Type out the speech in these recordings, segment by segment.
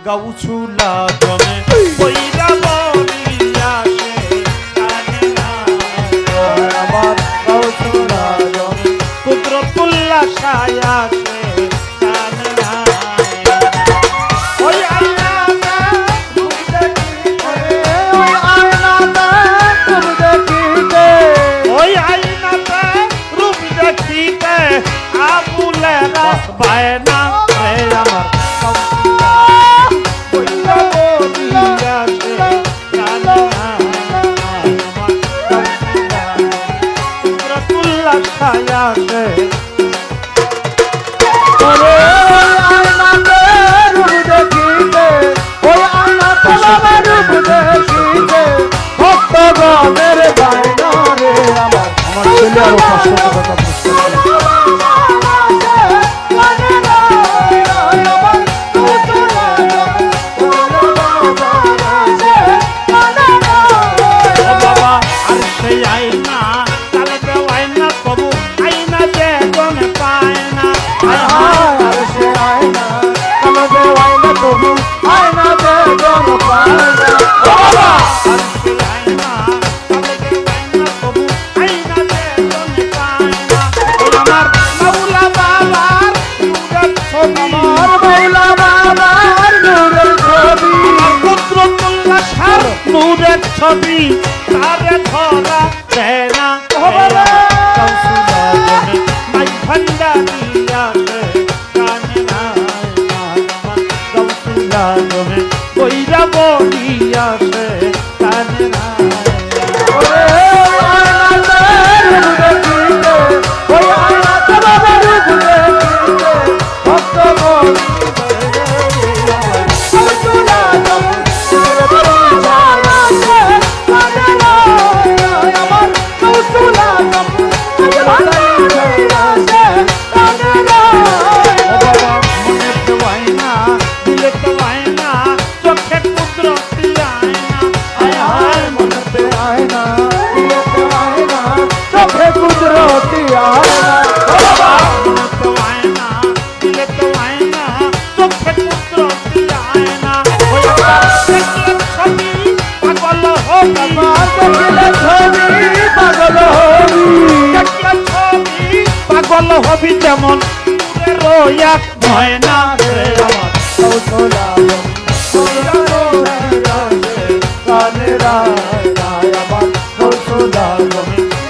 গাউছুলা জমে কইরা বলিয়া সে কানে না আমার গাউছুলা জমে কুদরতুল্লাহ ছায়া সে কানে না ওই আয়নাতে রূপ দেখিতে ওই আয়নাতে রূপ দেখিতে ওই আয়নাতে রূপ দেখিতে আবুলেরা বায়না রে আমার কইরা বলিয়া সে কানে না আমার কুদরতুল্লাহ ছায়া সে ওরে আয়নাতে রূপ দেখিতে ওই আয়নাতে রূপ দেখিতে ভক্তগণের বায়না রে আমার ছেলে আরো 500 টাকা পুরস্কার ছবি তারে ধরা দেনা নাই ভান্ডারিয়া কানে না গাউছুলা জমে কইরা বলিয়া সে কানে না ওরে আয়নাতে রূপ দেখিতে ওই আয়নাতে রূপ দেখিতে ভক্তগণ পাগল হবি যেমন রোয়া ময়না রে আমার গাউছুলা কানে রায় আমার গাউছুলা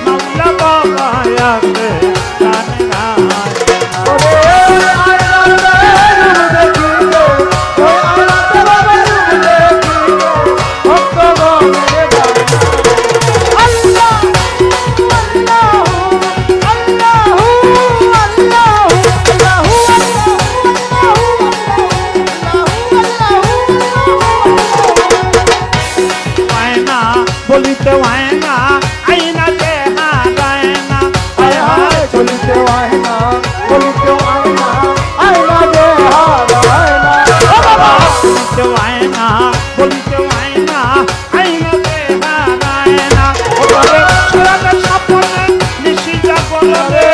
মাওলা বাবা আসে কানে না ওরে আয়নাতে রূপ দেখিতে ওই আয়নাতে রূপ দেখিতে ভক্তগণের আল্লাহ বলিতে হয় না আইনা যে হারায় না চলিতে হয় না বলিতে হয় না আয়না যে হারায় না বলিতে হয় না বলিতে হয় না আইনা যে হারায় না ওরে সারা স্বপ্নে নিশি জাগরণে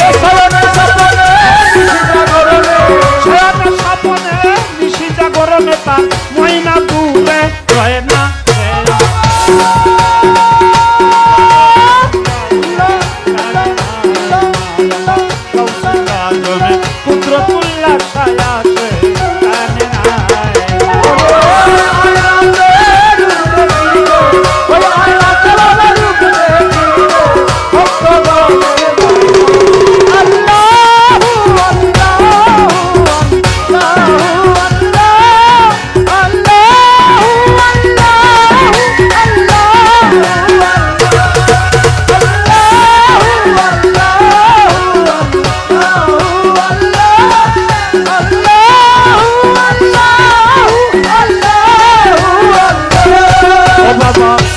সারা স্বপ্নে নিশি জাগরণে তার ময়না দূরে রয় না কুদরতুল্লাহ ছায়া সে কানে না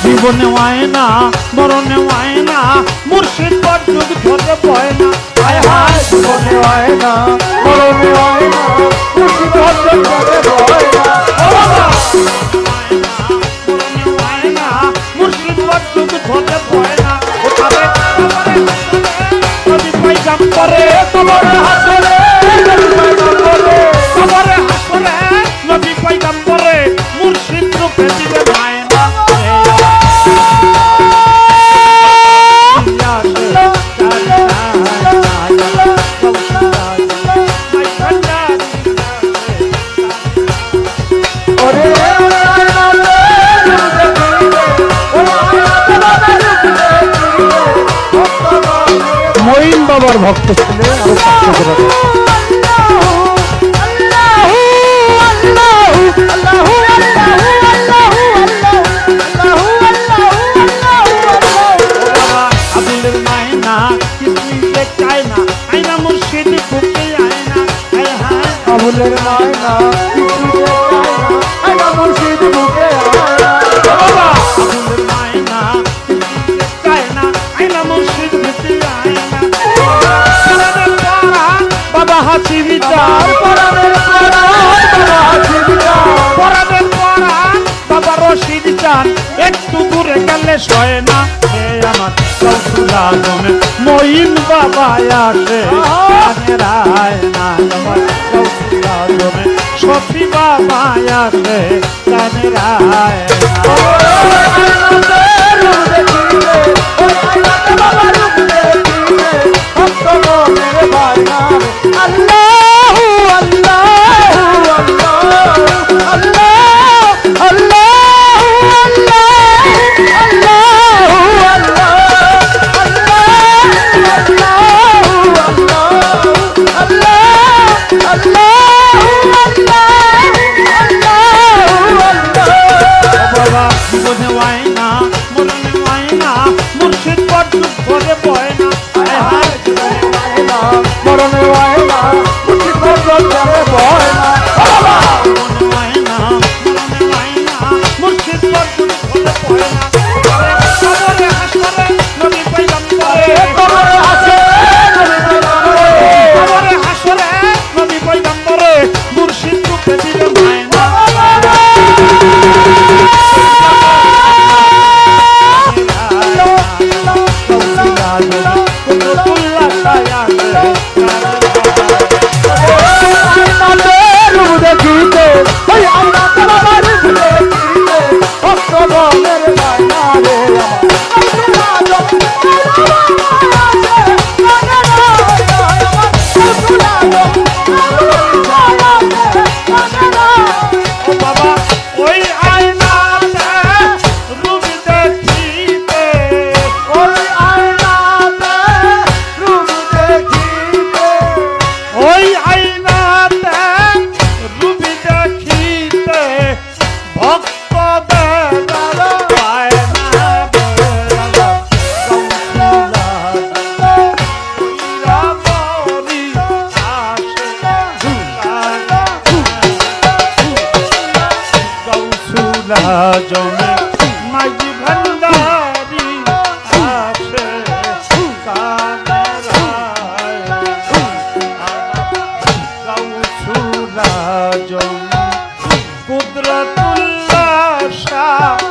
জীবনে হয় না মরণে হয় না মুর্শিদ বরযুগ ধরে পয় না হায় হায় জীবনে হয় না মরণে হয় না মুর্শিদ বরযুগ ধরে পয় না মরণে হয় না মুর্শিদ বরযুগ ধরে পয় না ওখানে নবী পয়গম্বরে তোমার হাসরে কবরে হাসরে নবী পয়গম্বরে বাবার ভক্ত ছেলে আরো 500 করে দাও। বাবা আবুলের মায়না কিসমিসে চায় না আয়না মুর্শিদ বুকে আয়না হায় হায় আবুলের মায়না কিছুতে চায় না আয়না মুর্শিদ বুকে আয়না। বাবা আবুলের মায়না কিসমিসে চায় না আয়না মুর্শিদ বুকে আয়না পরাণের পরাণ বাবা হাসি বিচার পরাণের পরাণ বাবা হাসি বিচার। পরাণের পরাণ বাবা রশিদ চান একটু দূরে গেলে সয় না হে আমার গৌসুল আজমে মঈন বাবা আসে কানের আয়না আমার গৌসুল আজমে শফি বাবা আসে কানের আয়না বাবা জীবনে ওয়াইনা মরণে ওয়াইনা মুর্শিদ বড় ঘরে বয় না হায় হায় মরণে ওয়াইনা মুর্শিদ বড় বয় না। জীবনে ওয়াইনা মরণে ওয়াইনা মুর্শিদ বড় ঘরে বয় না কবরে হাসরে নবী পয়গম্বরে কবরে আছে কবরে হাসরে নবী পয়গম্বরে মুর্শিদ রূপে দিলে মায়না ও বাবা ওই আয়নাতে রূপ দেখিতে ওই আয়নাতে রূপ দেখিতে ভক্ত পায় না জমে মাঝি ভান্ডারি আসে গৌসুলা জমে কুদরতুল্লাহ শাহ